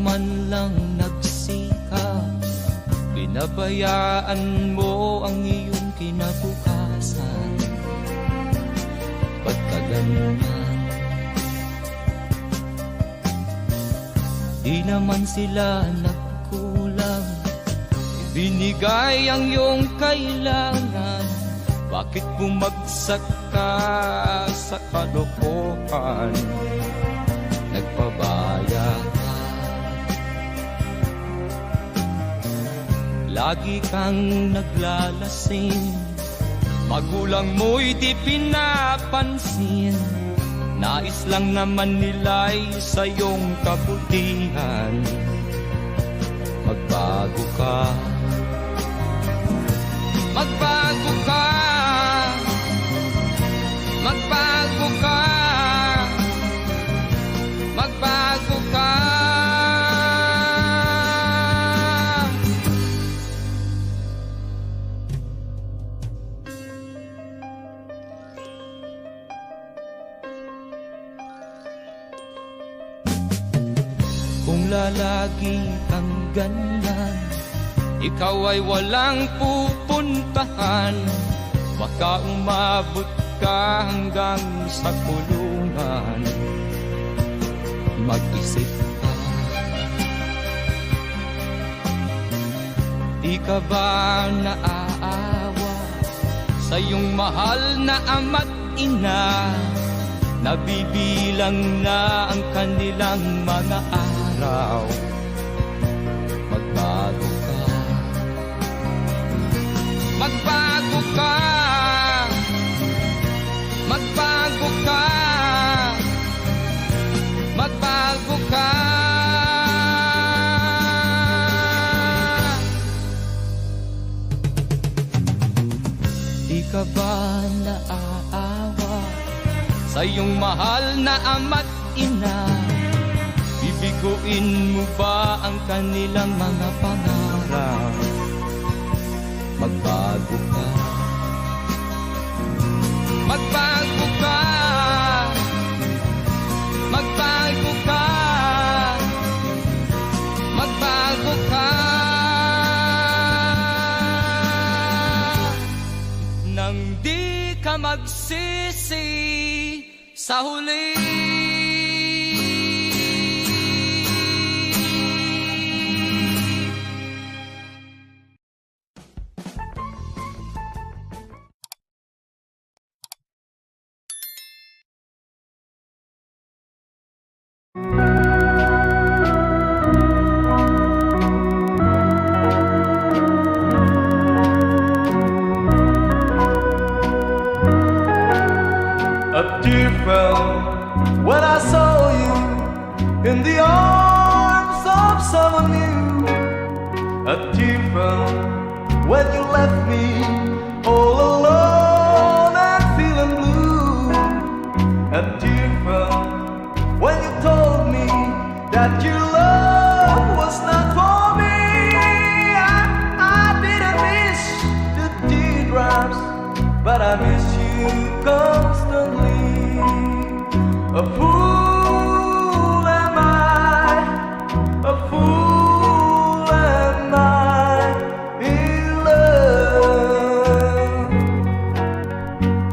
man lang nagsikap, pinabayaan mo ang iyong kinabukasan. Pagkaganyan, di naman sila nagkulang, ibinigay ang iyong kailangan. Bakit bumagsak ka sa kalokohan? Nagpabaya ka, lagi kang naglalasing, magulang mo'y di pinapansin. Nais lang naman nila'y sa iyong kabutihan. Magbago ka, magbago ka, magbago ka, magbago ka. Kung lalagi kang ganyan, ikaw ay walang pupuntahan. Baka umabot ka hanggang sa kulungan. Mag-isip ka, di ka ba naaawa sa iyong mahal na ama't ina? Nabibilang na ang kanilang mga araw. Magbago ka, magbago ka, magbago ka, magbago ka. Di ka ba naaawa sa iyong mahal na ama't ina? Bibiguin mo ba ang kanilang mga pangarap? Magbago ka, magbago ka, magbago ka, magbago ka. Nang di ka magsisi sa huli. A tear fell when I saw you in the arms of someone new. A tear fell when you left me all alone and feeling blue. A tear fell when you told me that your love was not for me. I didn't miss the teardrops, but I miss you constantly. A fool am I, a fool am I in love.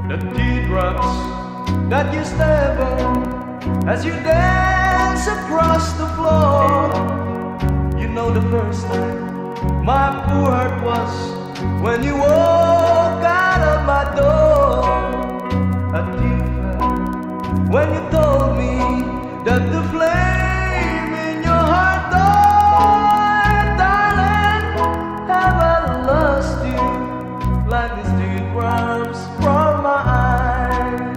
The teardrops that you step on as you dance across the floor. You know the first time my poor heart was when you walk out of my door. A tear fell when you told me that the flame in your heart died. Darling, have I lost you like these teardrops from my eyes?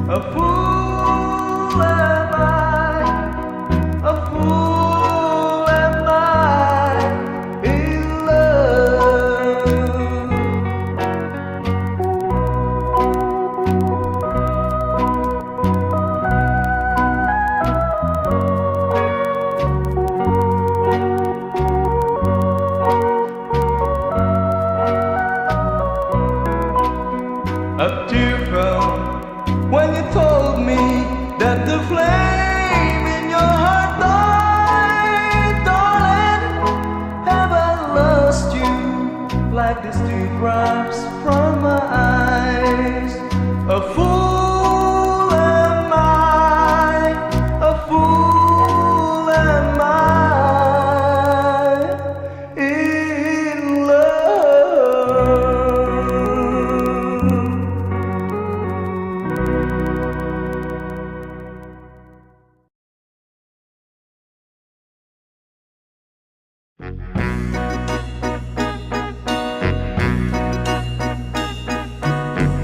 A fool am I, a fool am I in love. A tear fell when you told me that the flame in your heart died. like these teardrops from my eyes. A fool am I, a fool am I in love.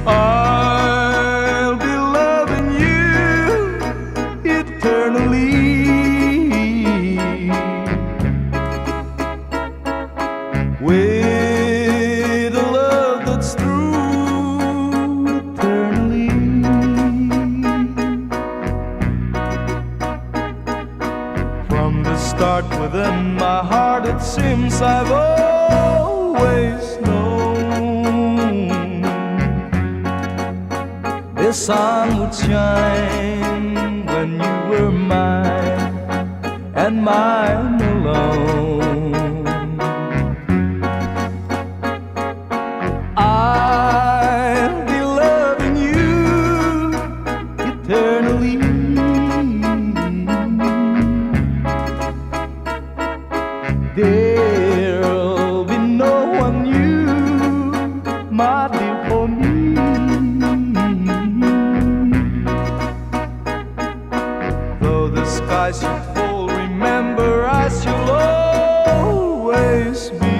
I'll be loving you eternally, with a love that's true eternally. From the start within my heart it seems I've always known the sun would shine when you were mine and mine alone. I'll be loving you eternally. There'll be no one new, my dear, for me. Though the sky should fall, remember us, you'll always be.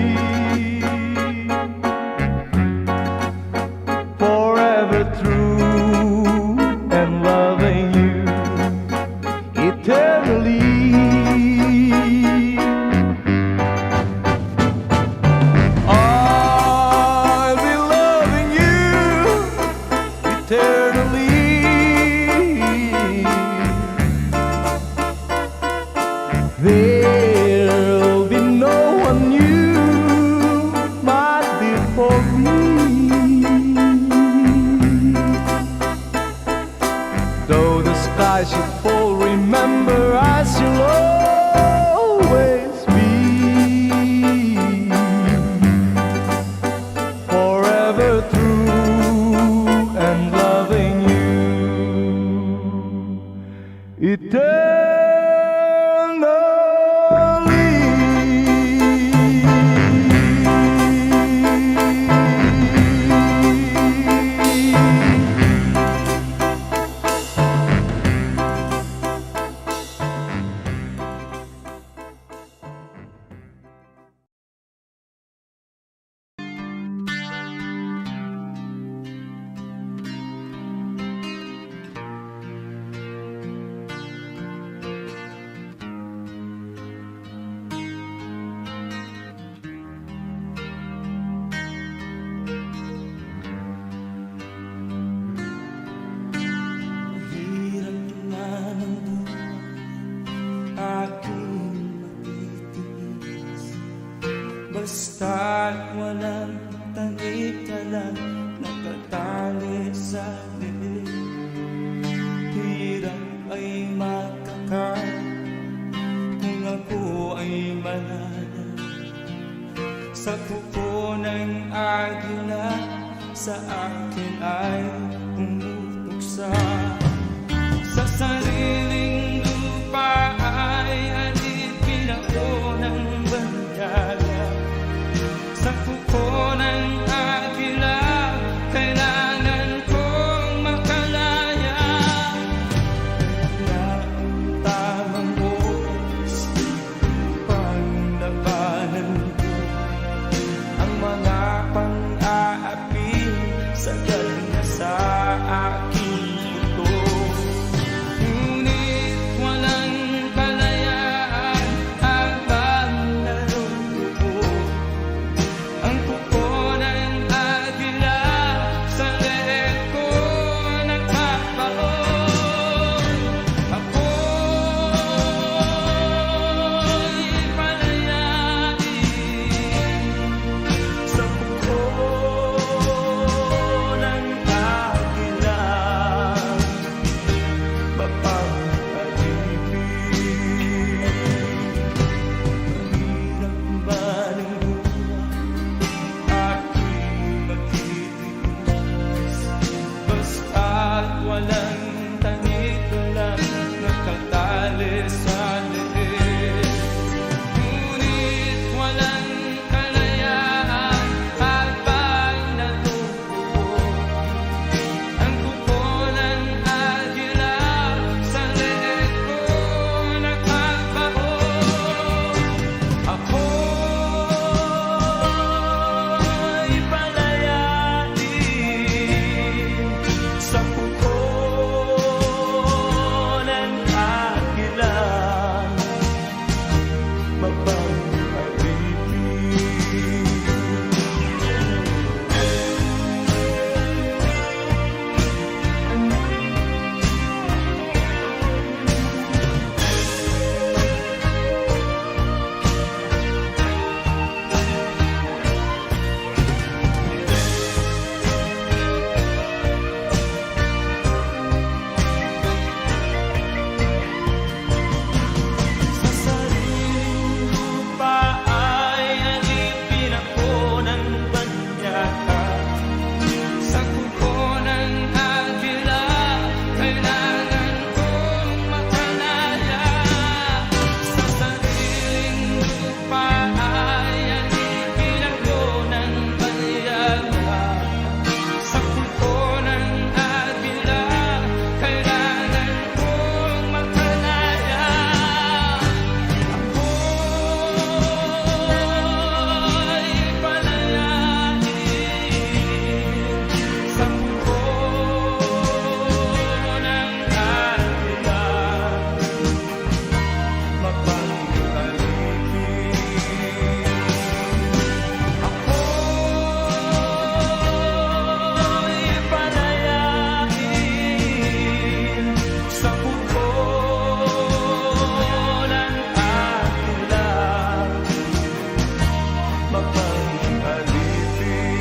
Forever true and loving you eternally. I'll be loving you eternally. There'll be no one new, my dear, for me. Though the sky should fall, remember us, you'll always be. Forever true and loving you eternally. Basta't walang tanik ka lang nakatali sa dilim. Hirap ay makakain kung ako ay malala. Sa kuko ng agila sa akin ay pumutuksa. Sa sariling lupa ay alipin ako ng bandaga. Sa kuko ng agila, kailangan kong makalaya. Na ang tamang oras, panglabanan ko ang mga pang-aapi sa galing sa aking ito. Ngunit walang kalayaan habang naroon. Ang kuko ng agila sa leeg ko nagpapaon. Ako'y palayain sa kuko ng mapag-alipin.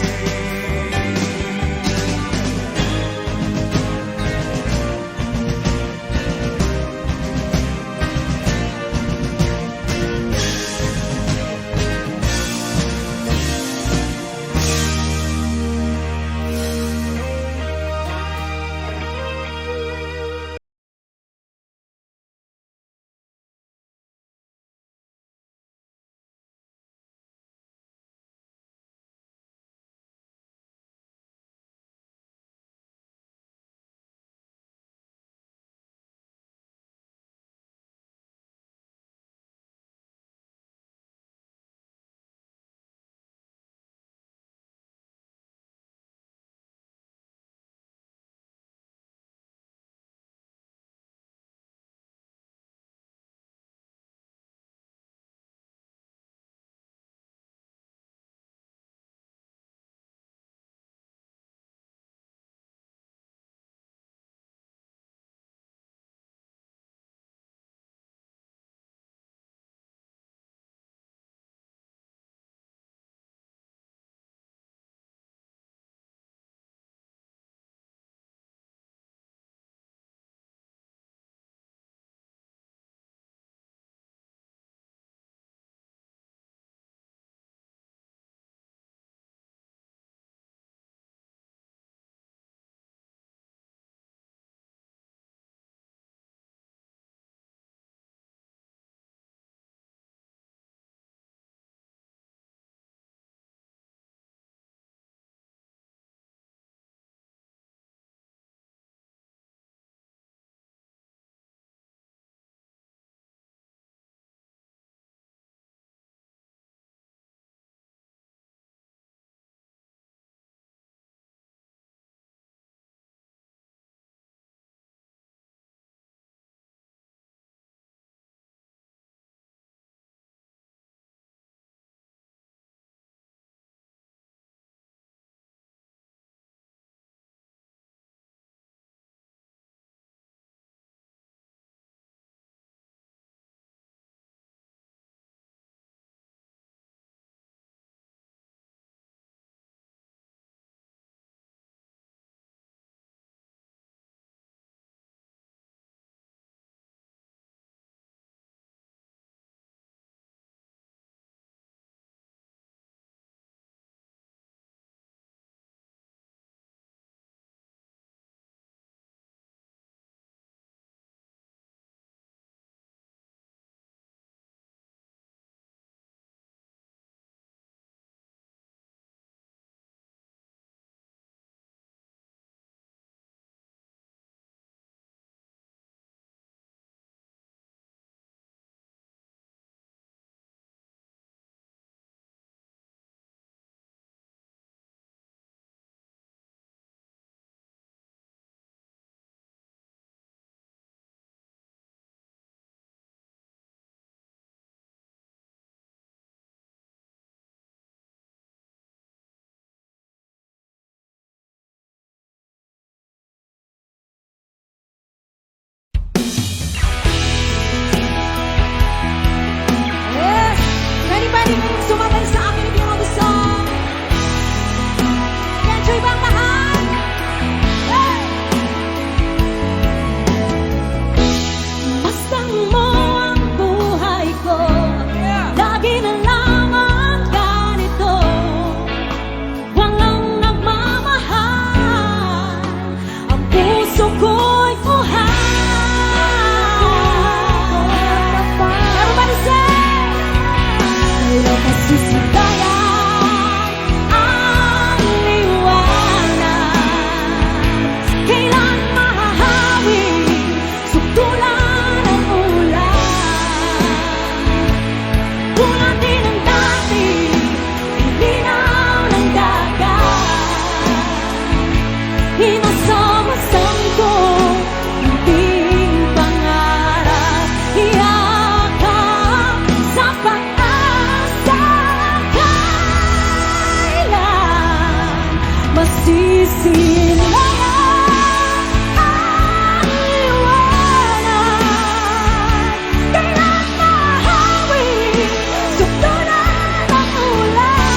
Yes! Anybody sumabay sa akin if you know the song? Enjoy ba ang lahat? Hey! Masdan mo ang buhay ko, lagi na lamang ganito. Walang nagmamahal, ang puso ko'y fuhan. Everybody say! Wala masisibayan ang liwanag. Kailan mahahawi, sukdulan ang ulan. Tulad din ng dati, ilinaw ng dagat. Inasam-asam ko, munting pangarap. Iyakap sa pag-asa. Kailan masisilayan ang liwanag? Kailan mahahawi, sukdulan ang ulan.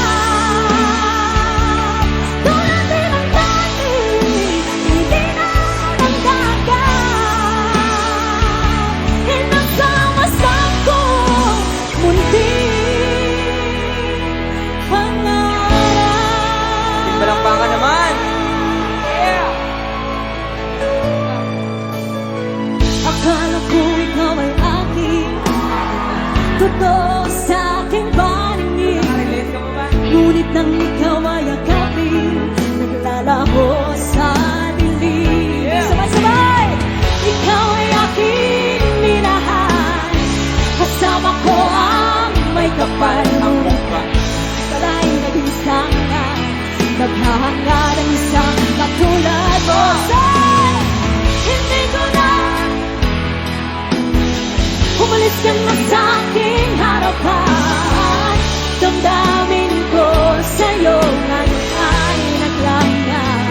ka naman. Akala ko ikaw ay akin, totoo sa aking paningin. Relate ka mo ba? Ngunit nang ikaw ay akapin, naglalabo sa dilim. Sabay-sabay! Ikaw ay aking minahal, kasama ko ang may kapal. Pala'y naging sanga, naghahanga ng isang katulad mo. Say, hindi ko na umalis ka na sa aking harapan. Damdamin ko sa'yo ngayon ay naglangan.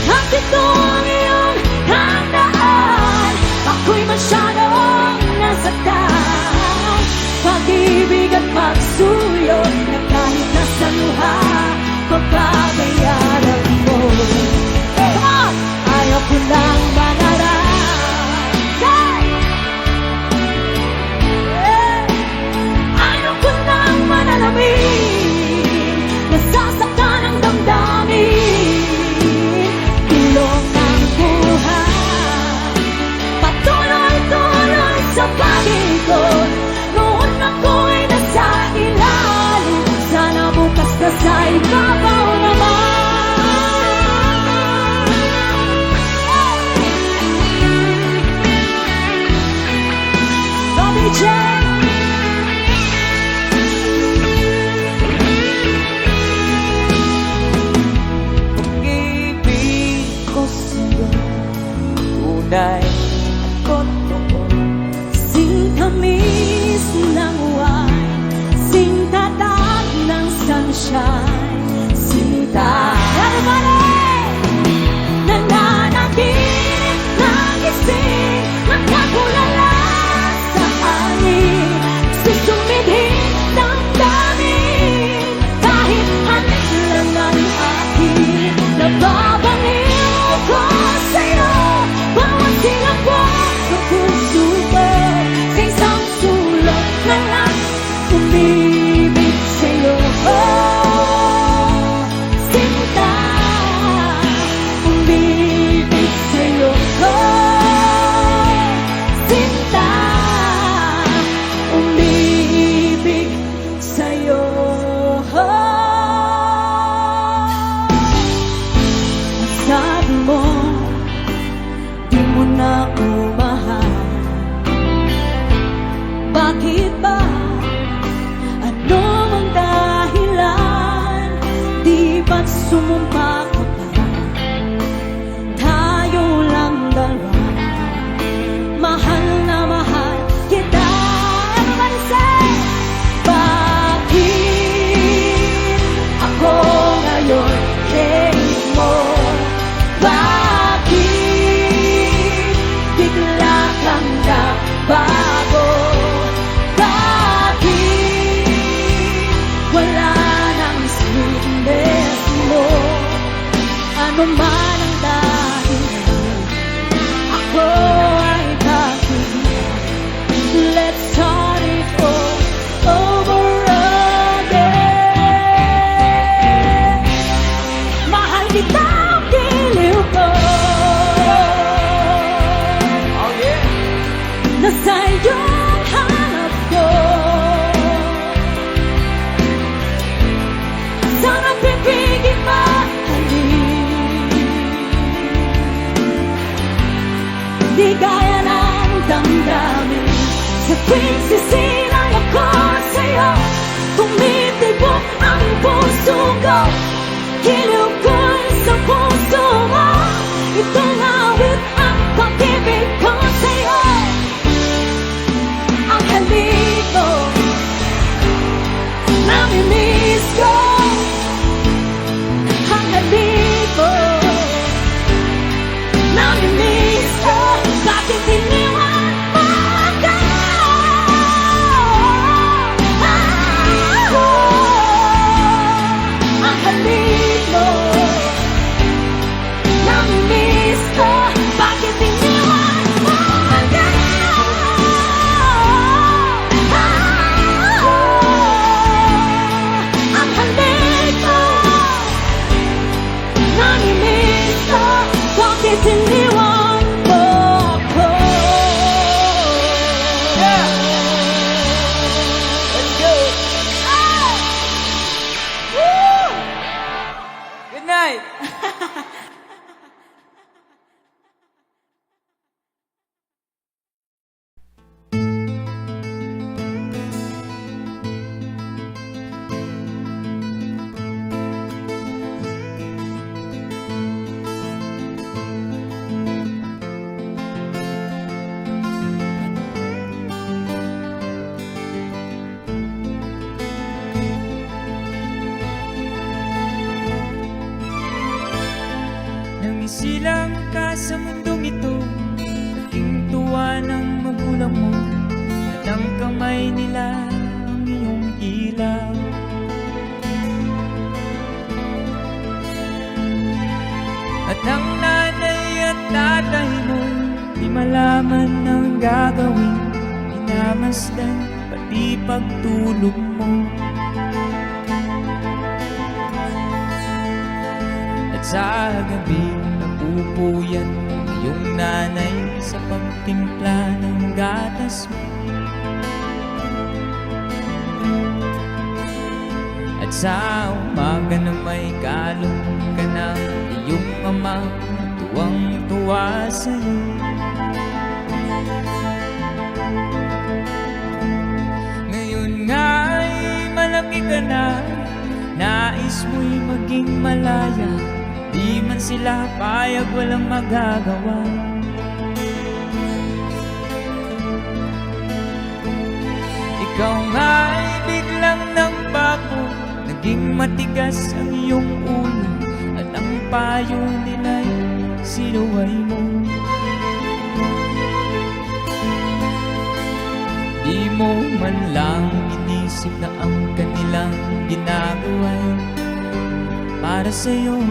At ito ang iyong handaan, ako'y masyadong nasaktan. Pag-ibig at pagsuyo na kahit nasa luha, pagbabayaran mo. At ayaw ko lang manarap. Ayaw ko lang manalamin, nasasaktan ang damdamin. Tulong ng buhay, patuloy-tuloy sa pag-ikot. Noon ako'y nasa ilalim, sana bukas na sa ibabaw naman. Bobby J. Pag-ibig ko sa'yo, tunay at totoo. Singkamis ng wine, singtatag ng sunshine, sinta. Nananaginip ng gising, nagkakulala sa hangin, susumidhin ng damin, kahit hanip lang ang akin. Nababaliw ko sa'yo, bawat silabot ng puso ko, sa isang sulok na lang umibig sa'yo. Oh, sinta, umibig sa'yo. Oh, sinta, umibig sa'yo. Sabi mo, di mo na ako mahal. Bakit ba? Ano ang dahilan? Di ba't sumumpa ka pa? Tayo lang dalawa, mahal na mahal kita. Everybody say, bakit ako ngayon hate mo? Bakit bigla kang nabago? Bakit wala nang sweetness mo? Ano man ang dahilan, ako ay bakit? Let's start it all over again. Mahal kita ang giliw ko, Oh yeah! nasa iyong hanap ko. Sana pipigin mahalin, di gaya ng damdamin. Sa tuwing sisilang ako sa'yo, tumitibok ang puso ko. Giliw ko'y sa puso mo, itong awit ang pag-ibig ko sa'yo. Ang halik ko, nami-miss ko. Ang halik ko, nami-miss ko. Bakit iniwan mo ako? Ang halik mo, nami-miss Silang ka sa mundong ito, naging tuwa ng magulang mo, at ang kamay nila ang iyong ilaw. At ang nanay at tatay mo, di malaman ang gagawin, minamasdan pati pagtulog mo. At sa gabi napupuyat ang iyong nanay sa pagtimpla ng gatas mo. At sa umaga na may kalong ka na, iyong ama tuwang-tuwa sa'yo. Ngayon nga'y malaki ka na, nais mo'y maging malaya, di man sila payag, walang magagawa. Ikaw nga'y biglang nagbago, naging matigas ang iyong ulo, at ang payo nila'y sinuway mo. Di mo man lang inisip na ang kanilang ginagawa'y para sa'yo.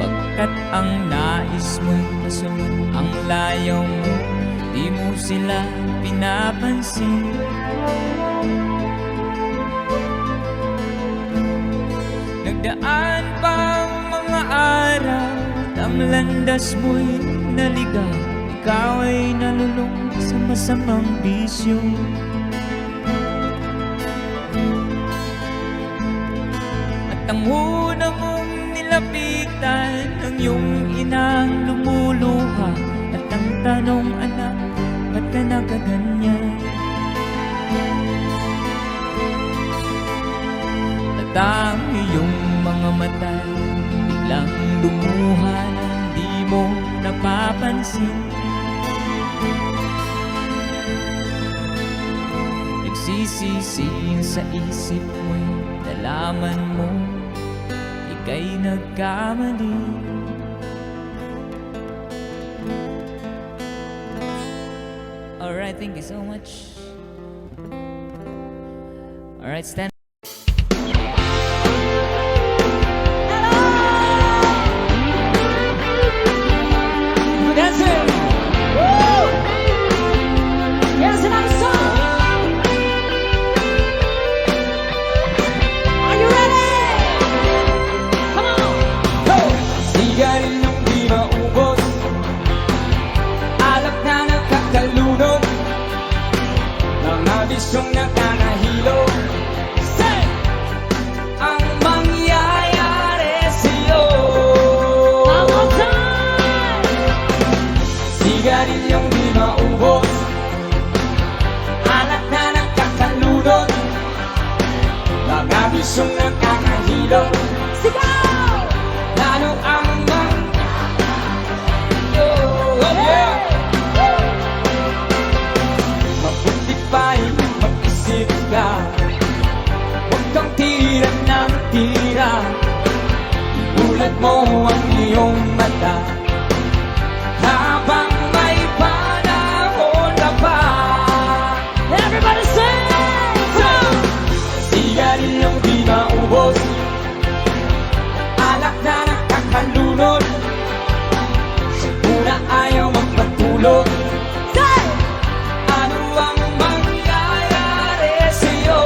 Pagkat ang nais mo'y masunod ang layaw mo, di mo sila pinapansin. Nagdaan pa ang mga araw, at ang landas mo'y naligaw, ikaw ay nalulung sa masamang bisyo. At ang una mong nilapitan, ang iyong inang lumuluha, at ang tanong, anak, ba't ka nagaganyan? At ang iyong mga mata biglang lumuha nang di mo napapansin. Nagsisisi sa isip mo'y nalaman mo ika'y nagkamali. Alright, thank you so much. Alright, stand. Here's a nice song. Are you ready? Come on. Sigarilong di maubos, alak na nakakalunod, mga bisyong nakakahilo. Say! Ang mangyayari sa'yo. One more time. Sigarilyong di maubos, alak na nakakalunod, mga bisyong nakakahilo. Sigaw! Lalo ang mabuti pa'y mag-isip ka, huwag kang tira ng tira, ibulat mo ang iyong mata habang may panahon na pa. Everybody sing! Sigarilyong di maubos, alak na nakakalunod, sigura ayaw magpatulog. Say! Ano ang mangyayari sa'yo?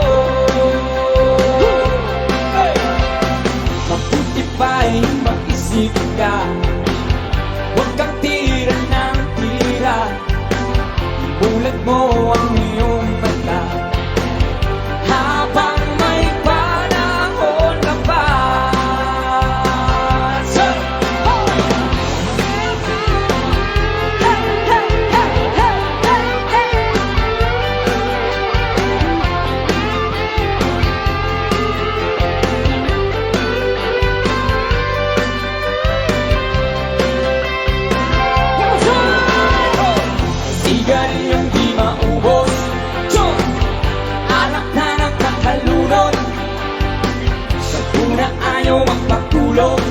Mabuti pa'y mag-isip ka, makatulong.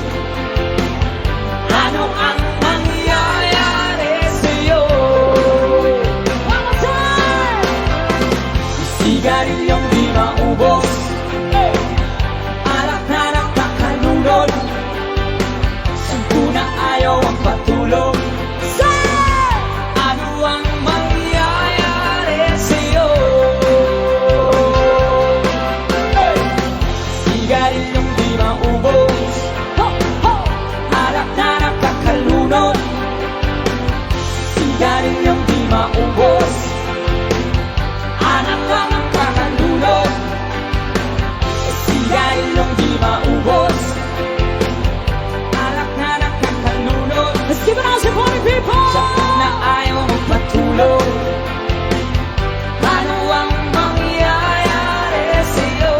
Ano ang mangyayari sa'yo? One more time! Sigaryong di maubos, alak na nakakalunod, sampu na ayaw ang patulong. Say! Ano ang mangyayari sa'yo? Sigaryong di maubos, Ho, ho! alak na nakakalunod, sigaryong di maubos, alak na nakakalunod, sigaryong di maubos, alak na nakakalunod. Let's give it all supporting people! Sakit na ayaw magpatulog. Ano ang mangyayari sa'yo?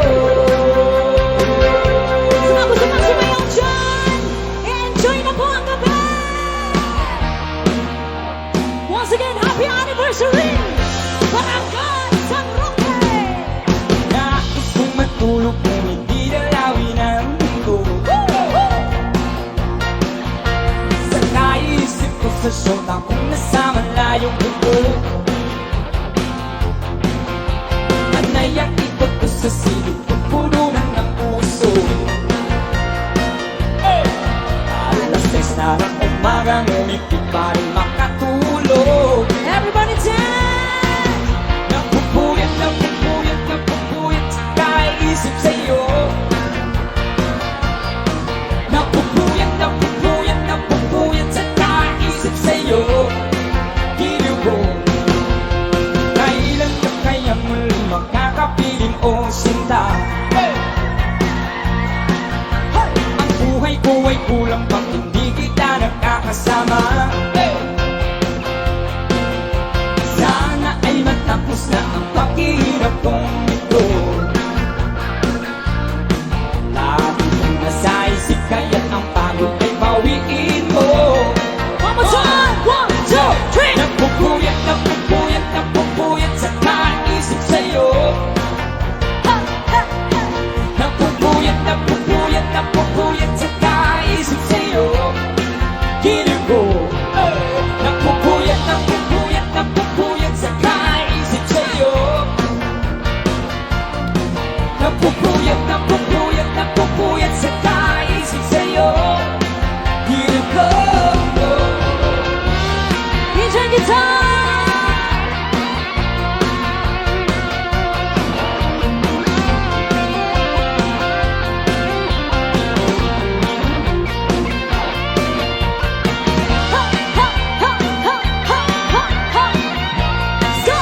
Sa mga gusto magsumayaw dyan, enjoy na po ang gabi! Once again, happy anniversary! Barangay San Roque! Nais kong matulog kung hindi dalawin ang mundo. Sa naisip ko sa syota kung nasa malayong mundo. Panay ang ikot ko sa silid kung puno na ng puso. Alas 6 na ng umaga, ngunit di pa rin makatulog. Everybody dance! Napupuyat, napupuyat, napupuyat sa kaisip sa'yo. Napupuyat, napupuyat, napupuyat sa kaisip sa'yo. Giliw ko, kailan ka kaya muli makakapiling o sinta? Ang buhay ko ay kulang pag hindi kita nakakasama. Sana ay matapos na ang paghihirap kong ito. Lagi kong nasa isip kaya't ang pagod ay bawiin mo. One more time! 1, 2, 3! Napupuyat, napupuyat, napupuyat sa kaisip sa'yo. Ha, ha, ha! Napupuyat, napupuyat, napupuyat sa kaisip sa'yo. Giliw ko, napupuyat, napupuyat, napupuyat sa kaisip sa'yo. Napupuyat, napupuyat, napupuyat sa kaisip sa'yo. Giliw ko, DJ Guitar! Ha, ha, ha, ha, ha, ha, ha! Let's go!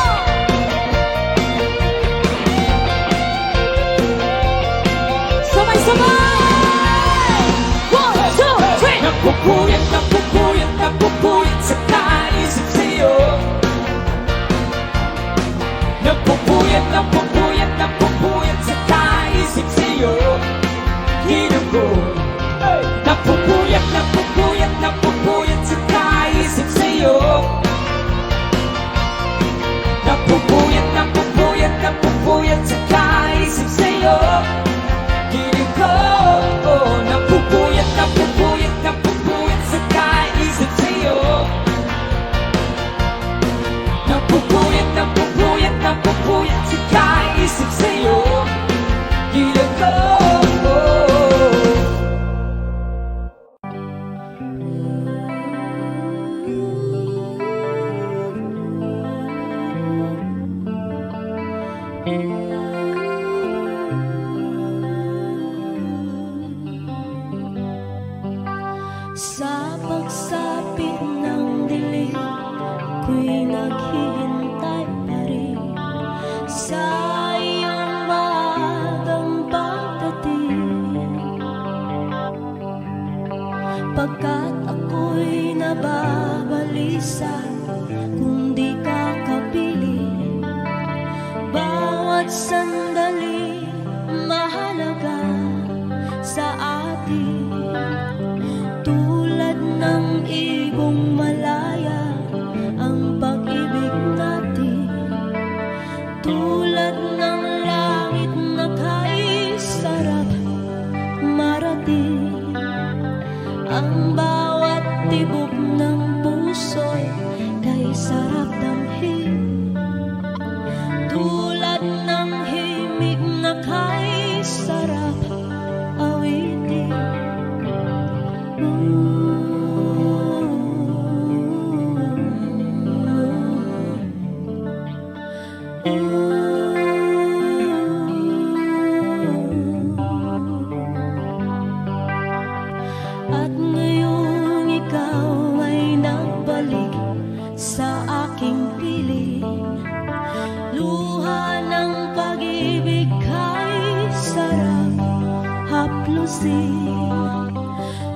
Sabay-sabay! 1, 2, 3! napupuyat, napupuyat, napupuyat sa kaisip sa'yo. Napupuyat, napupuyat, napupuyat sa kaisip sa'yo. Giliw ko, napupuyat, napupuyat, napupuyat sa kaisip sa'yo. Napupuyat, napupuyat, napupuyat sa kaisip sa'yo. Giliw ko, napupuyat, napupuyat, napupuyat sa kaisip sa'yo. Napupuyat, napupuyat, napupuyat sa kaisip sa'yo. Giliw ko. Sa pagsapit ng dilim, ako'y naghihintay pa rin sa iyong maagang pagdating. Pagkat ako'y nababalisa kung di ka kapiling. Bawat sandali mahalaga sa atin. Tulad ng ibong malaya ang pag-ibig natin. Tulad ng langit na kay sarap marating. kay sarap awitin. At ngayong ikaw ay nagbalik sa aking piling, luha ng pag-ibig kay sarap haplusin.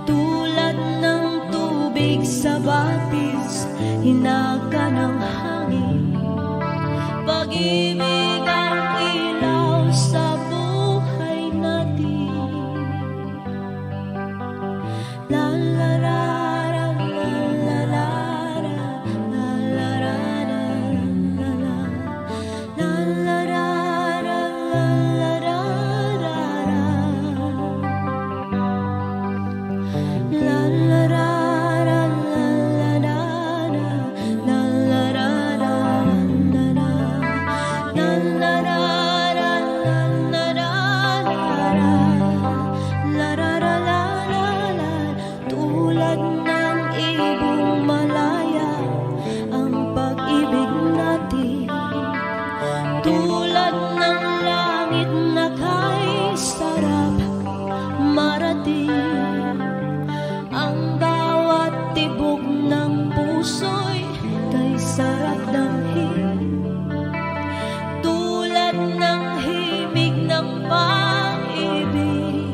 Tulad ng tubig sa batis, hinaga ng hangin, pag-ibig ang ilaw sa buhay natin. La la la la la la la la la la la la la la tulad ng ibong malaya ang pag-ibig natin, tulad ng langit na kay sarap marating. Ang bawat tibok ng puso'y kay sarap damhin, tulad ng himig ng pag-ibig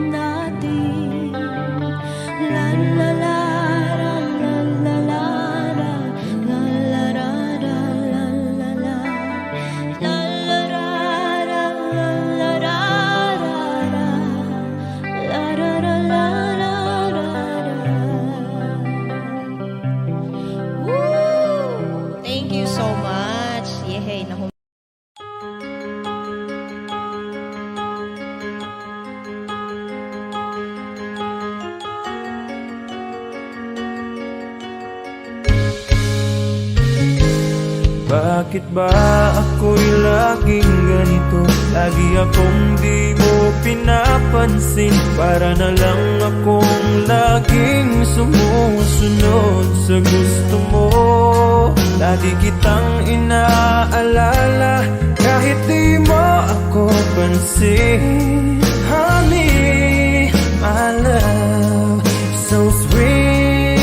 natin. La la la la la la la la la la la la la la la la la la Woo! Thank you so much. Yehey, naku. Bakit ba ako'y laging ganito? Lagi akong di mo pinapansin. Para na lang akong laging sumusunod sa gusto mo. Lagi kitang inaalala kahit di mo ako pansin. Honey, my love, so sweet.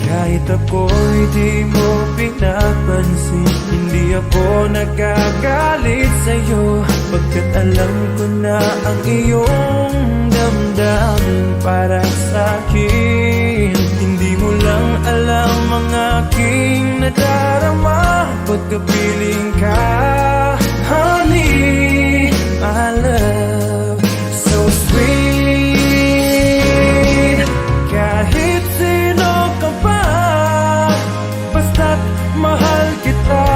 Kahit ako'y di mo pinapansin, hindi ako nagagalit sa'yo, pagkat alam ko na ang iyong damdamin para sa'kin. Hindi mo lang alam ang aking nadarama pagkapiling ka. Honey, my love, so sweet. Kahit sino ka pa, basta't mahal kita.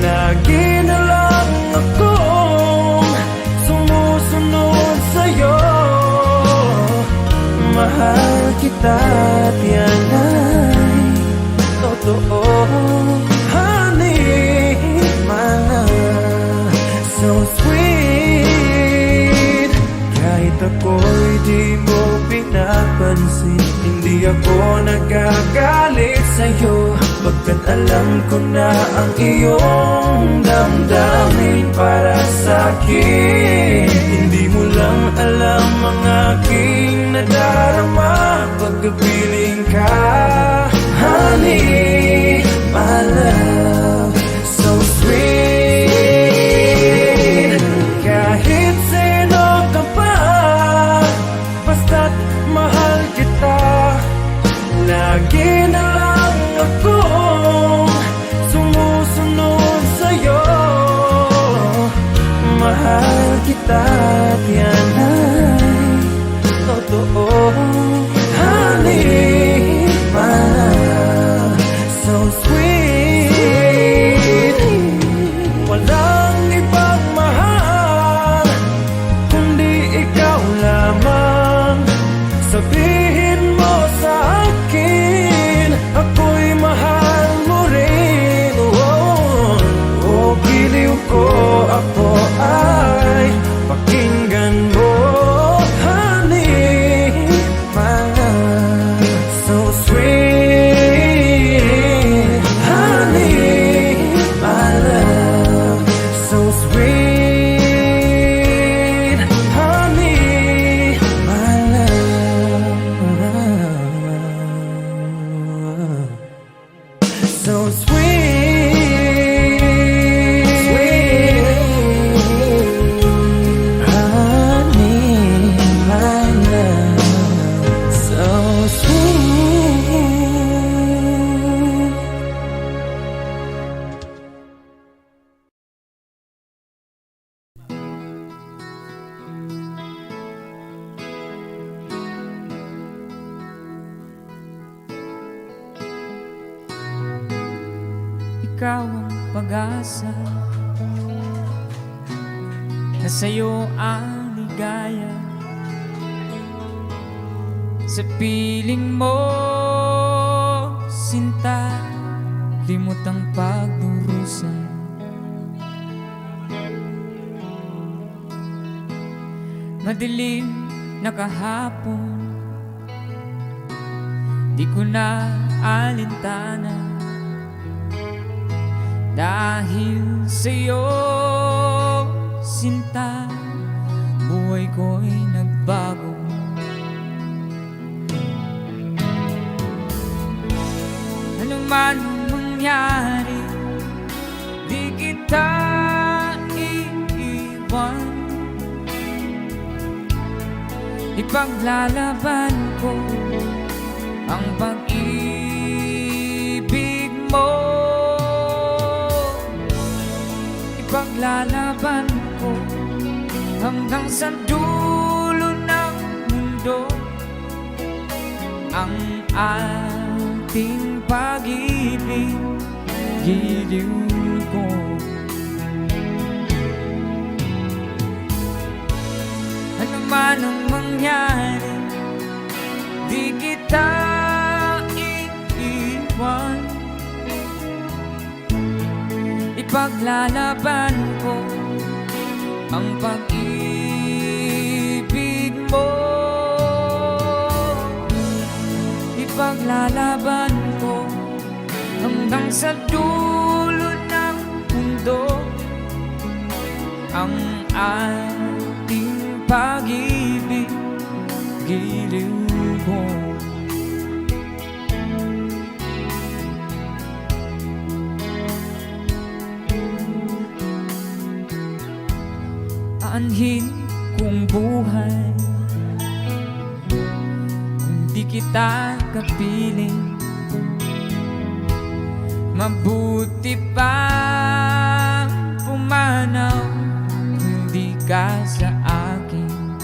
Lagi na lang akong sumusunod sa'yo. Mahal kita at yan ay totoo. Honey, my love, so sweet. Kahit ako'y di mo pinapansin, hindi ako nagagalit sa'yo, pagkat alam ko na ang iyong damdamin para sa'kin. Hindi mo lang alam ang aking nadarama pagkapiling ka. Honey, my love, so sweet. Kahit sino ka pa, basta't mahal kita. Lagi na lang akong sumusunod sa'yo. Mahal kita at yan ay totoo. Honey, my love, so sweet. Walang ibang mahal kundi ikaw lamang. Sabihin mo sa akin, ako'y mahal mo rin. Oh, oh, giliw ko ako. ikaw ang pag-asa, na sa'yo ang ligaya. Sa piling mo, sinta, limot ang pagdurusa. Madilim na kahapon, di ko na alintana, dahil sa'yo, sinta, buhay ko'y nagbago. Ano man mangyari, di kita iiwan. Ipaglalaban ko ang pag-ibig mo. Ipaglalaban ko hanggang sa dulo ng mundo ang ating pag-ibig, giliw ko. Ano man ang mangyari, di kita iiwan. Ipaglalaban ko ang pag-ibig mo. Ipaglalaban ko hanggang sa dulo ng mundo ang ating pag-ibig, giliw ko. Aanhin kong buhay kung di kita kapiling. Mabuti pa pumanaw kung di ka sa akin.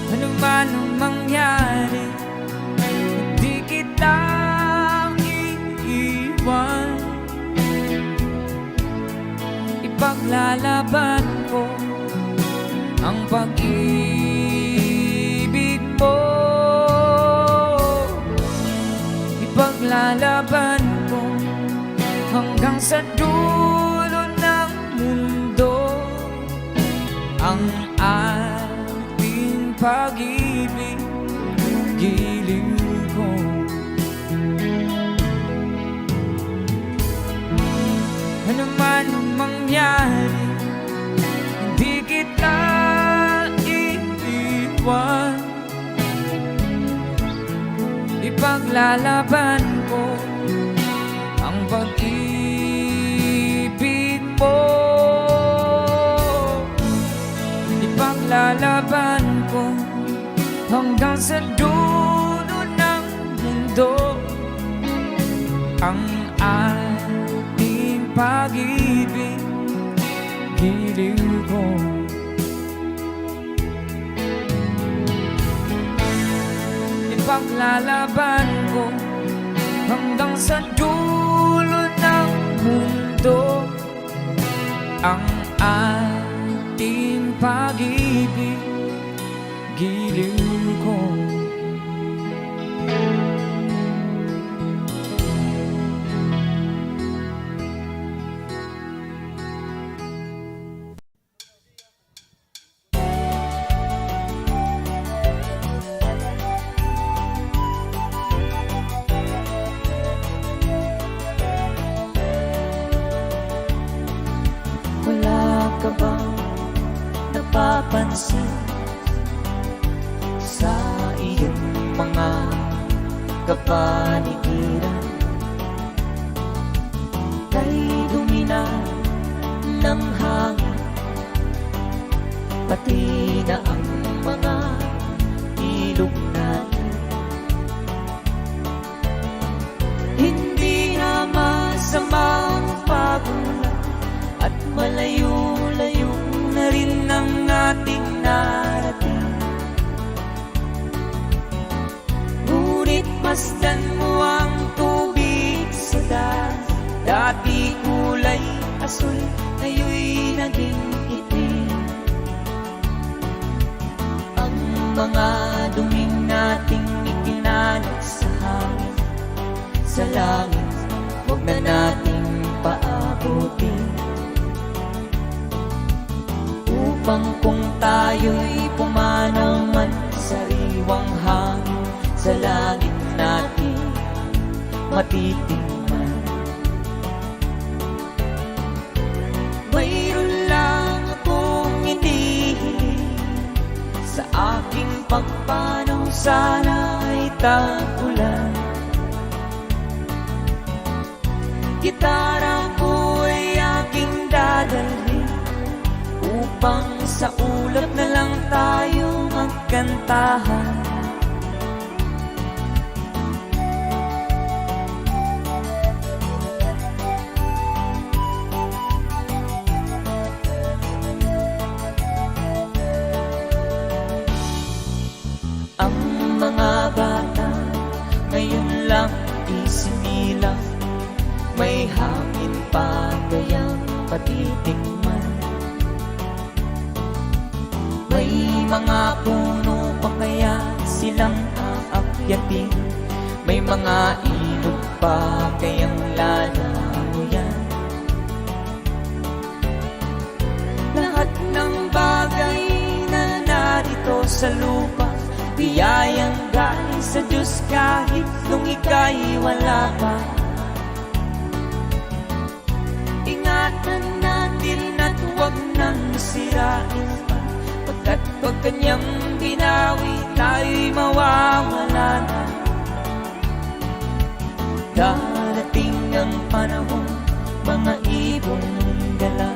Ano man ang mangyari, di kita iiwan. Ipaglalaban ko ang pag-ibig mo. Ipaglalaban ko hanggang sa dulo ng mundo ang ating pag-ibig, giliw ko. Ano man ang mangyari, hindi kita iiwan. Ipaglalaban ko ang pag-ibig mo. Ipaglalaban ko hanggang sa dulo ng mundo ang ating pag-ibig, giliw ko. Ipaglalaban ko hanggang sa dulo ng mundo ang ating pag-ibig, giliw ko. Wala ka bang napapansin sa iyong mga kapaligiran? Kay dumi na ng hangin, pati na ang mga ilog natin. Hindi na masamang pagulat at malayo-layo na rin ang ating narating. Ngunit Masdan mo ang tubig sa daan. Dati kulay asul, ngayon'y naging itim. Ang mga duming nating ikinanod sa hangin, sa langit, huwag na nating paabutin. Upang kung tayo'y pumanaw man sa sariwang hangin, sa langit natin matitingnan. Mayroon lang akong hinihiling, sa aking pagpanaw sana ay tagulan. Gitara ko ay aking dadalhin, upang sa ulap na lang tayo magkantahan. Ang mga bata ngayon lang isinilang, may hangin pa kayang patitikman. May mga puno pa kaya silang aakyatin, may mga ilog pa kayang lalamuyan. Lahat ng bagay na narito sa lupa, biyayang galing sa Diyos kahit nung ika'y wala pa. Ingatan natin at huwag nang sirain pa, pagkat pag kanyang binawi tayo'y mawawala na. Darating ang panahon, mga ibong dala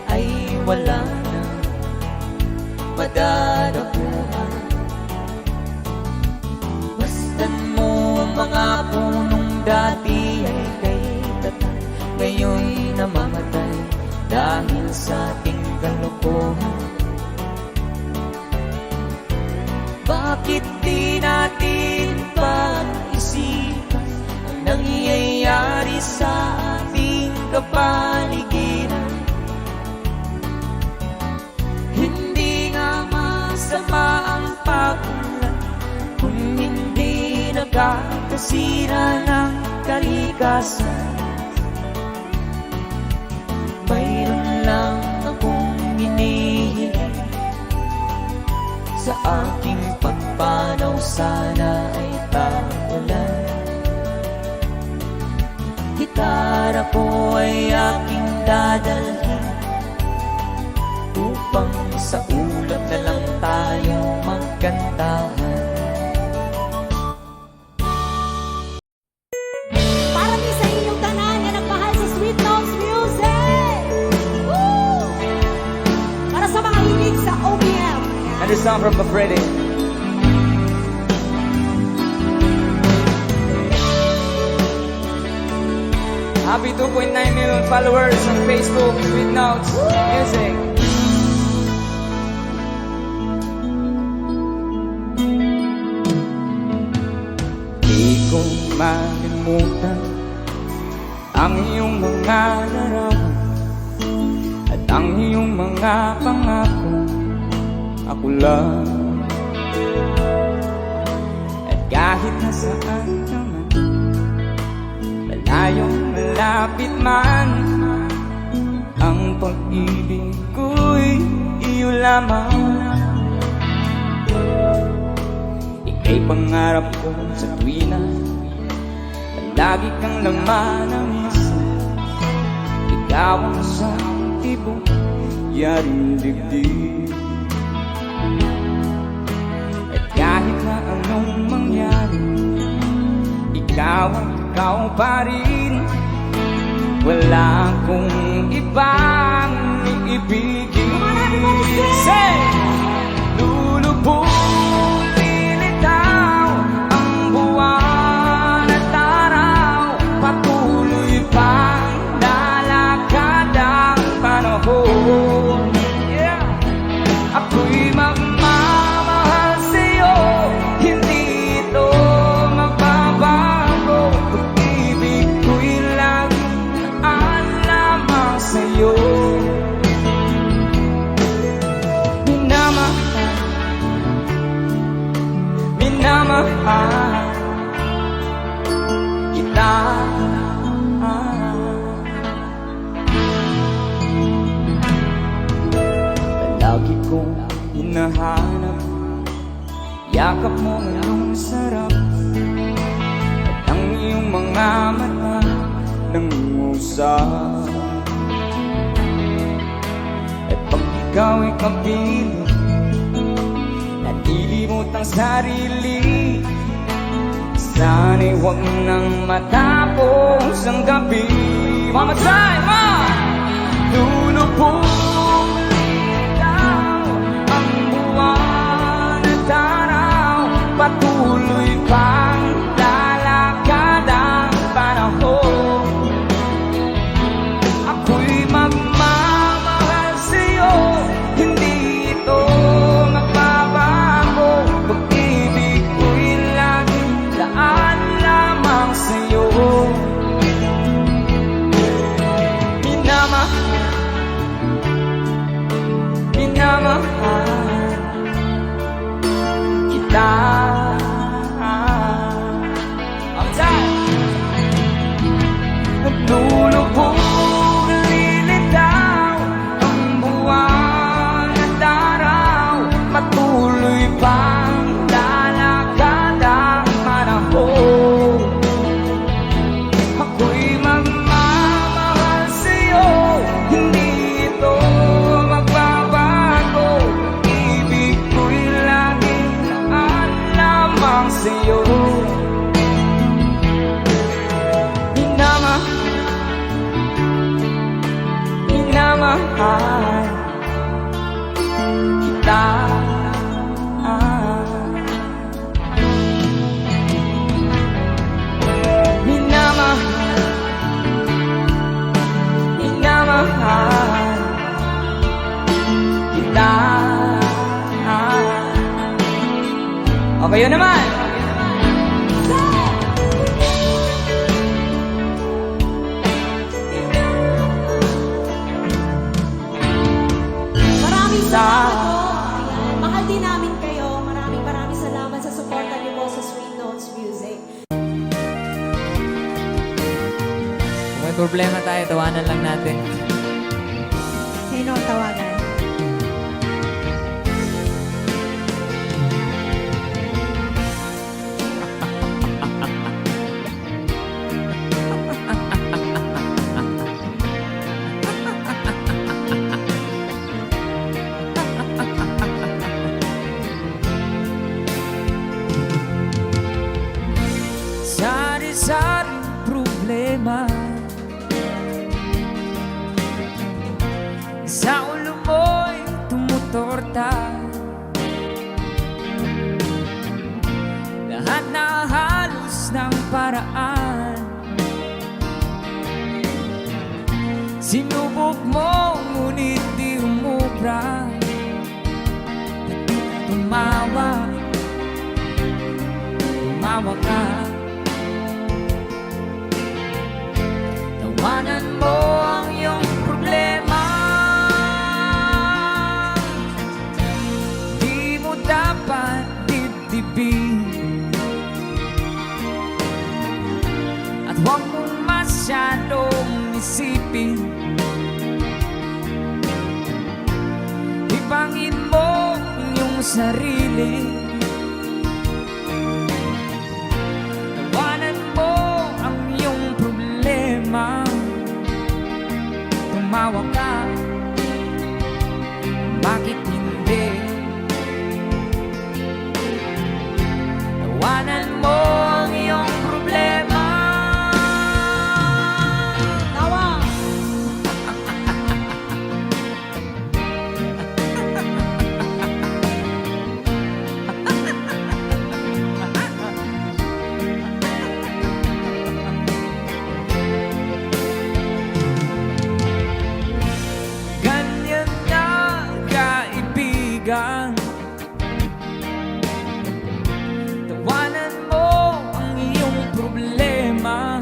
ay wala na madadapuan. Masdan mo mga punong dati ay kay tatay, ngayon'y namamatay dahil sa ating kalokohan. Bakit di natin pag-isipan ang nangyayari sa ating kapaligiran? Hindi nga masama ang pag-ulan kung hindi nagkakasira ng kalikasan. Mayroon lang akong hinihiling, sa aking pagpanaw sana ay tagulan. Gitara ko ay aking dadalhin, upang sa ulap na lang tayo magkantahan. Para din sa inyong tanan nga nagmahal sa Sweet Notes Music. Woo! Para sa mga hilig sa OPM. And this song from Freddy. Happy 2.9 million followers on Facebook, Sweet Notes Music. Di ko malimutan ang iyong mga larawan at ang iyong mga pangako. Ako lang, at kahit nasaan naman, malayong malapit man, ang pag-ibig ko'y iyo lamang. Ika'y pangarap ko sa tuwina, palagi kang laman ng isa. Ikaw ang sa tibok, yaring digdig. At kahit na anong mangyari, ikaw ang ikaw pa rin. Wala akong ibang iibigin. Say! Lulubog, lilitaw ang buwan at araw, patuloy pang lalakad ang panahon. Yeah. Ako'y magmamahal sa'yo, hindi ito magbabago. yakap mo ang sarap at ang iyong mga mata nangungusap. At pag ikaw ay kapiling, nalilimot ang sarili, sana'y huwag nang matapos ang gabi. One more time, lulubog daw ang buwan at araw, patuloy pang lalakad ang panahon. Ako'y magmamahal sa'yo, hindi ito magbabago. Pag-ibig ko'y laging daan lamang sa'yo. Minamahal kita. Ang time naglulubog, lilitaw ang buwan at araw, patuloy pang lalakad ang panahon. Ako'y magmamahal sa'yo, hindi ito magbabago. Ibig ko'y laging daan lamang sa'yo. Minamahal kita. Minamahal kita. Okay, yun naman. Maraming salamat po. Ayan. Mahal din namin kayo. Maraming salamat sa suporta niyo po sa Sweet Notes Music. Kung may problema tayo, tawanan lang natin. Sino ang tawagan? Sari-saring problema sa ulo mo'y tumutorta. Lahat na halos ng paraan, sinubok mo ngunit di umubra. Tumawa ka, tawanan mo ang iyong problema. Di mo dapat dibdibin at huwag mong masyadong isipin. Ibangin mo ang iyong sarili, tawanan mo ang iyong problema. Tumawa ka, bakit hindi? Tawanan mo ang iyong problema. Tawa! Ganyan na kaibigan, tawanan mo ang iyong problema.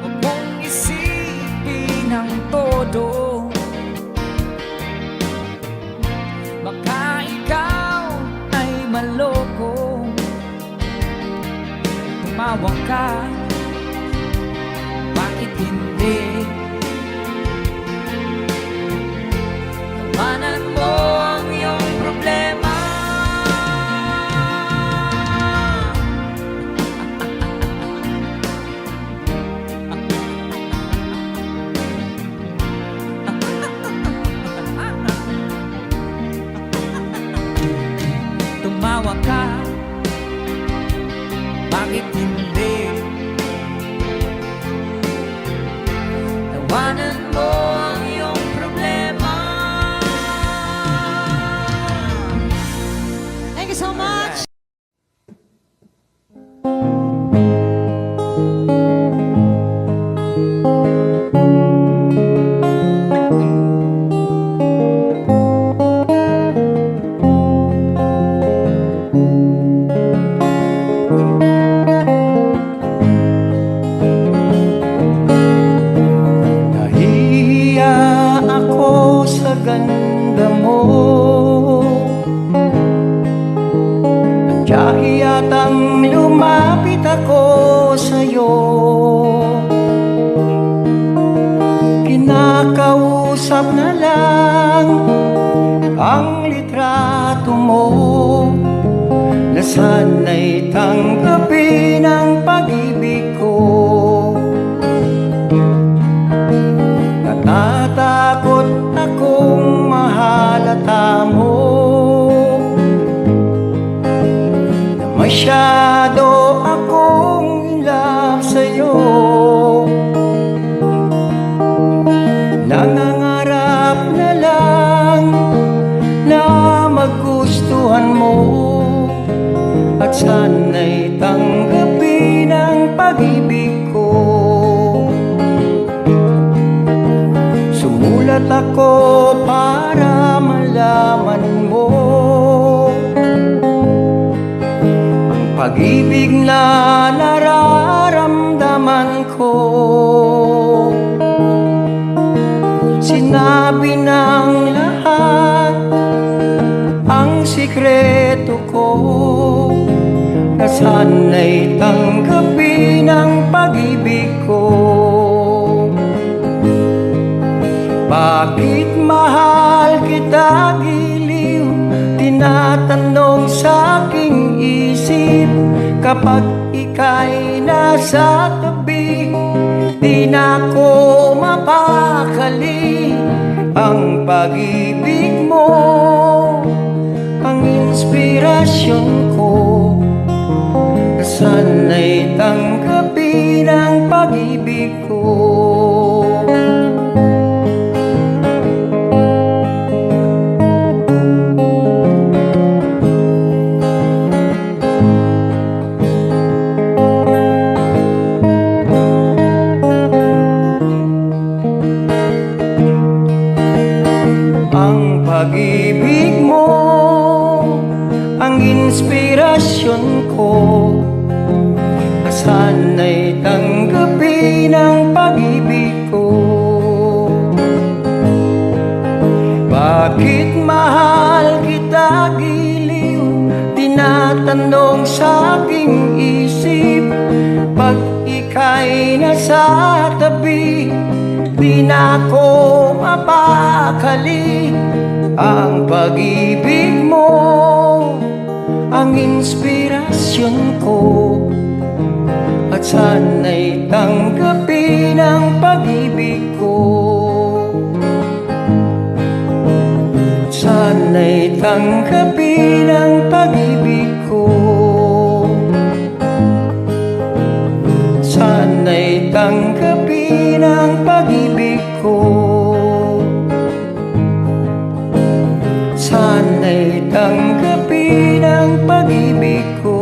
Huwag mong isipin ang todo, baka ikaw ay maloko. Tumawa ka, bakit hindi? Tawanan mo ang iyong problema. pag-ibig na nararamdaman ko. Sinabi ng lahat ang sikreto ko, na sana'y tanggapin ang pag-ibig ko. Bakit mahal kita giliw? Tinatanong sa aking isip. Kapag ika'y nasa tabi, di na ko mapakali. Ang pag-ibig mo, ang inspirasyon ko, sana'y tanggapin ang pag-ibig ko. Ang pag-ibig mo, ang inspirasyon ko, sana'y tanggapin ang pag-ibig ko. Bakit mahal kita giliw? Tinatanong sa aking isip. Pag ika'y nasa tabi, di na ko mapakali. Ang pag-ibig mo, ang inspirasyon ko, at sana'y tanggapin ang pag-ibig ko. Sana'y tanggapin ang pag-ibig ko. Sana'y tanggapin ang pag-ibig ko. Sana'y tanggapin ang pag-ibig ko.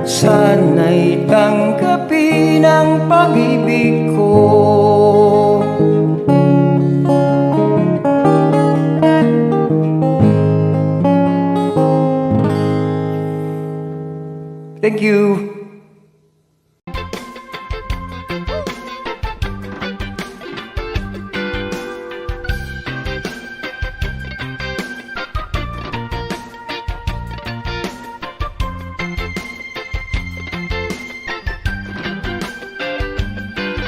Sana'y tanggapin ang pag-ibig ko. Thank you.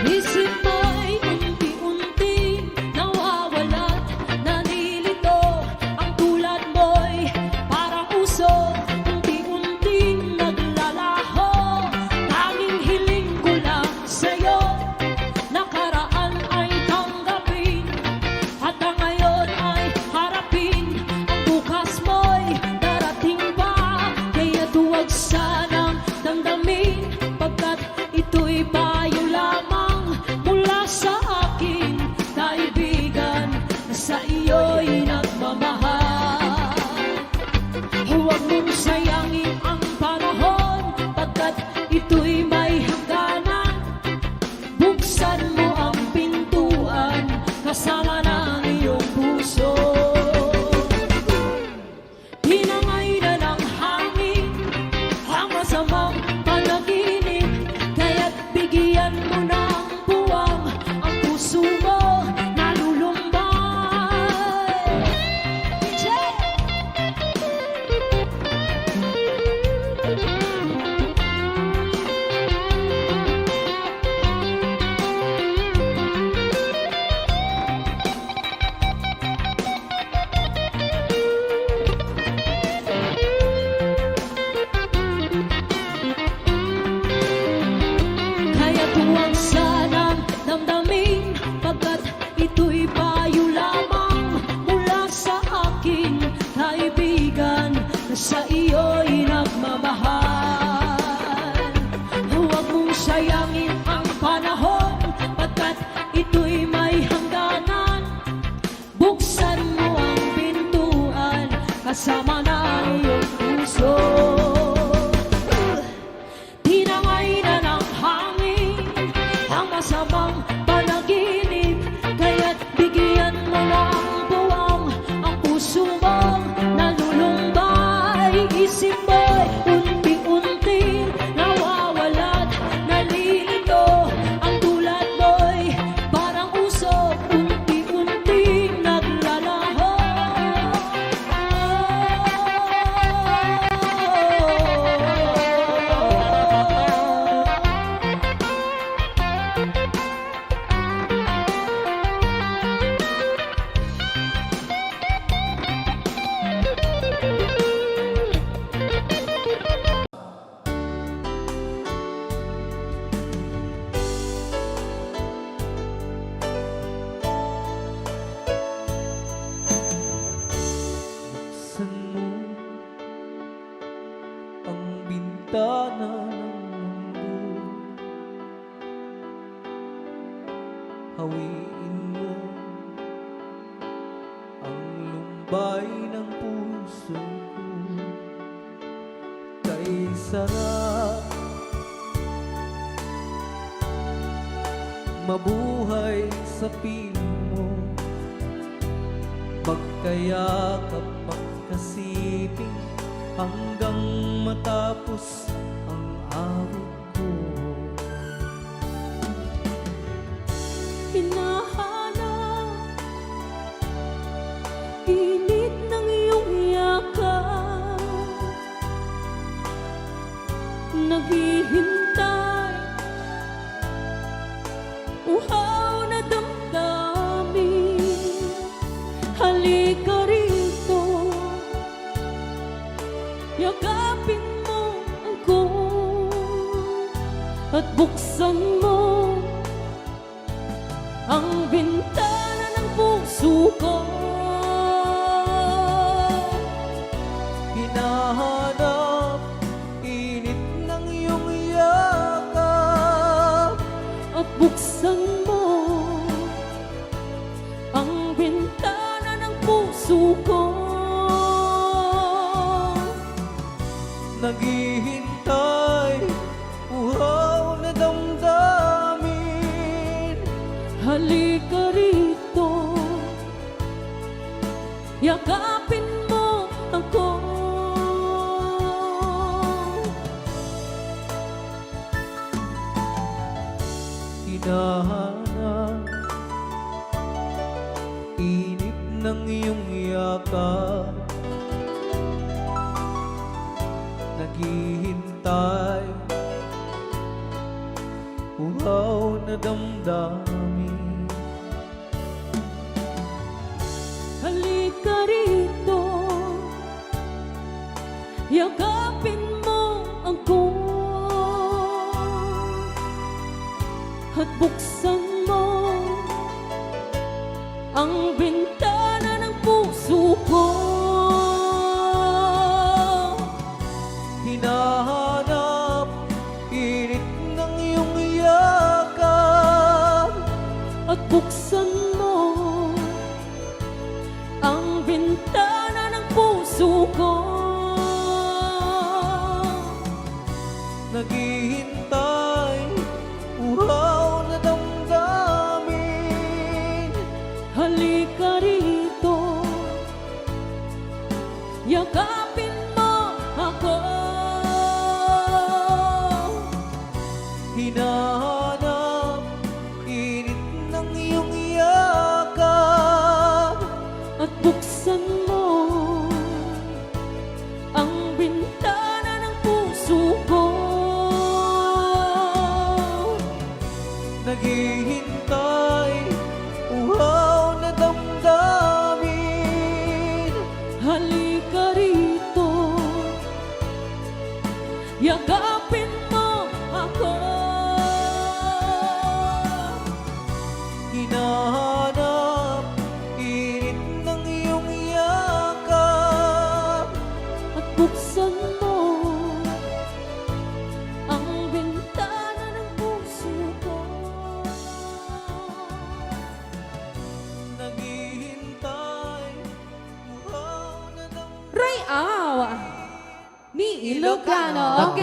Isip mo'y unti-unti nawawala, nalilito. Ang tulad mo'y parang uso, unti-unting naglalaho. Tanging hiling ko lang sa'yo, nakaraan ay tanggapin, at ang ngayon ay harapin. Ang bukas mo'y darating pa, kaya't huwag sanang damdamin, pagkat ito'y payo lamang mula sa akin, kaibigan, na sa iyo'y nagmamahal. Huwag mong sayangin ang panahon, pagkat ito'y may hangganan. Buksan mo ang pintuan, kasama ng iyong puso. Hinangay na ng hangin ang bintana ng mundo. Hawiin mo ang lumbay ng puso ko. Kay sarap mabuhay sa piling mo, magkayakap, magkasiping hanggang matapos ang awit ko. Hinahanap init ng iyong yakap, naghihintay uhaw na damdamin. Halika rito, yakapin mo ako at buksan mo ang bintana ng puso ko. Hinahanap init ng iyong yakap At buksan mo ang bintana ng puso ko. naghihintay, uhaw na damdamin. Halika rito, yakapin mo ako. Hinahanap init ng iyong yakap, naghihintay, uhaw na damdamin. Halika rito, yakapin mo ako at buksan mo ang bintana ng puso ko. Hinahanap init ng iyong yakap, At buksan mo ang bintana ng puso ko. naghihintay, uhaw na damdamin. Halika rito, yakapin mo ako. Hinahanap init ng iyong yakap, At buksan mo ang bintana ng puso ko. naghihintay, uhaw na damdamin. Halika rito, yakapin mo ako. Hinahanap init ng iyong yakap, At buksan mo ang bintana ng puso ko. naghihintay, uhaw na damdamin. Roy Aw ni Ilocano.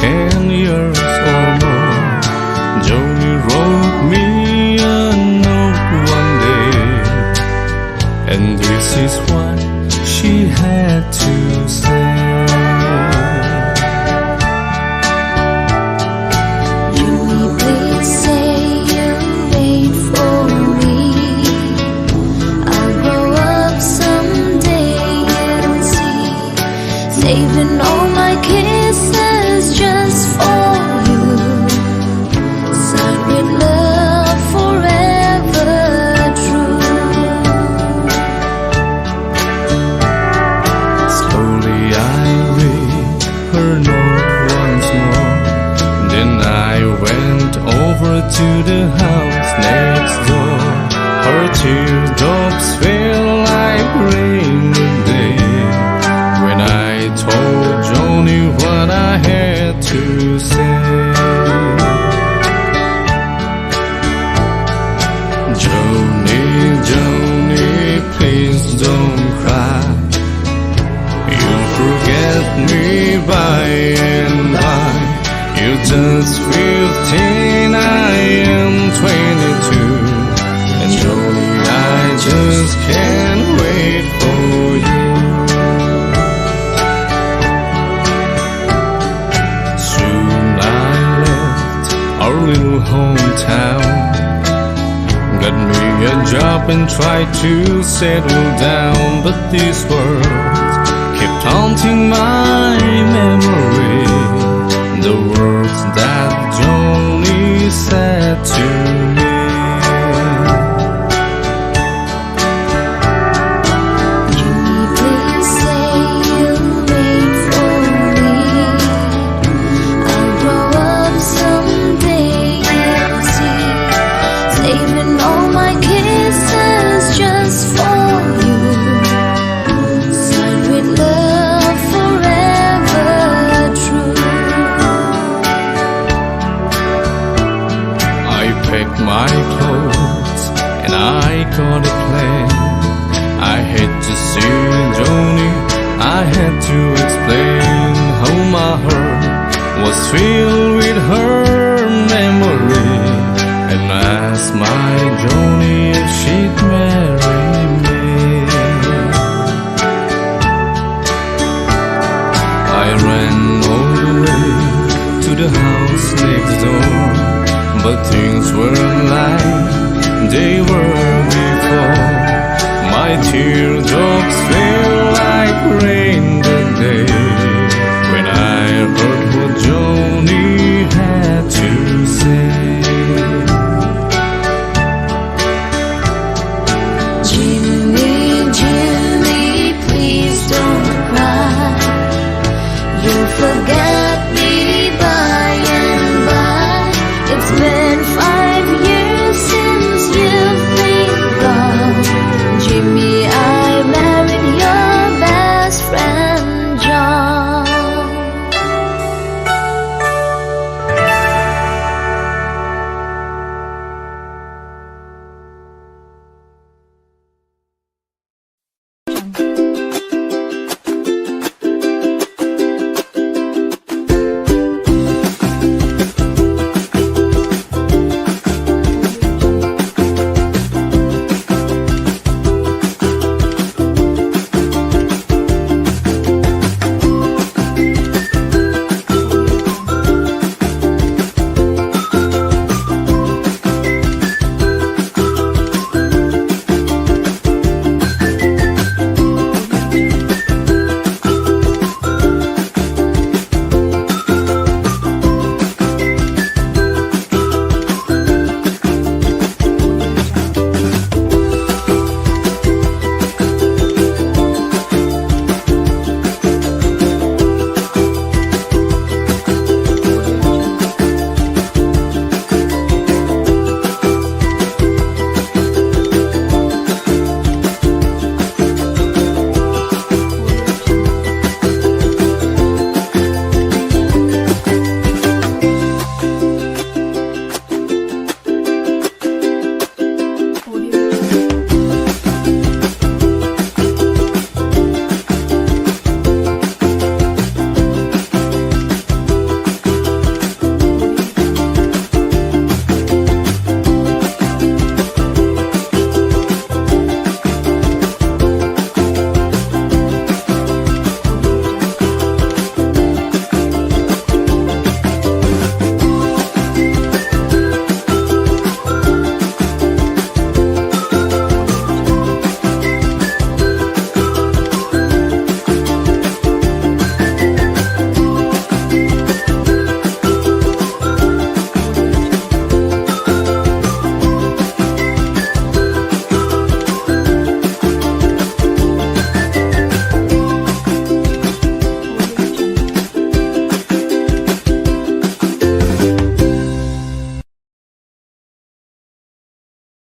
10 years or more, Joni wrote me a note one day, and this is what she had to say. Please say you'll wait for me. I'll grow up someday, you'll see. Saving all my kisses just for you. Signed with love forever true. Slowly I read her note once more. Then I went over to the house next door. Her teardrops fell like rain today when I told Joni what I had to say. Joni, Joni, please don't cry. You'll forget me by and by. You're just 15, I am 22. And Joni, I just can't wait for you. Soon I left our little hometown, got me a job and tried to settle down. But these words kept haunting my memory, the words that Joni said to me. Please say you'll wait for me. I'll grow up someday, you'll see. Saving all my kisses just for you. Signed with love forever true. I packed my clothes and I got a plane. I had to see Joni, I had to explain how my heart was filled with her memory, and asked my Joni if she'd marry me. I ran all the way to the house next door, but things weren't like they were before. My teardrops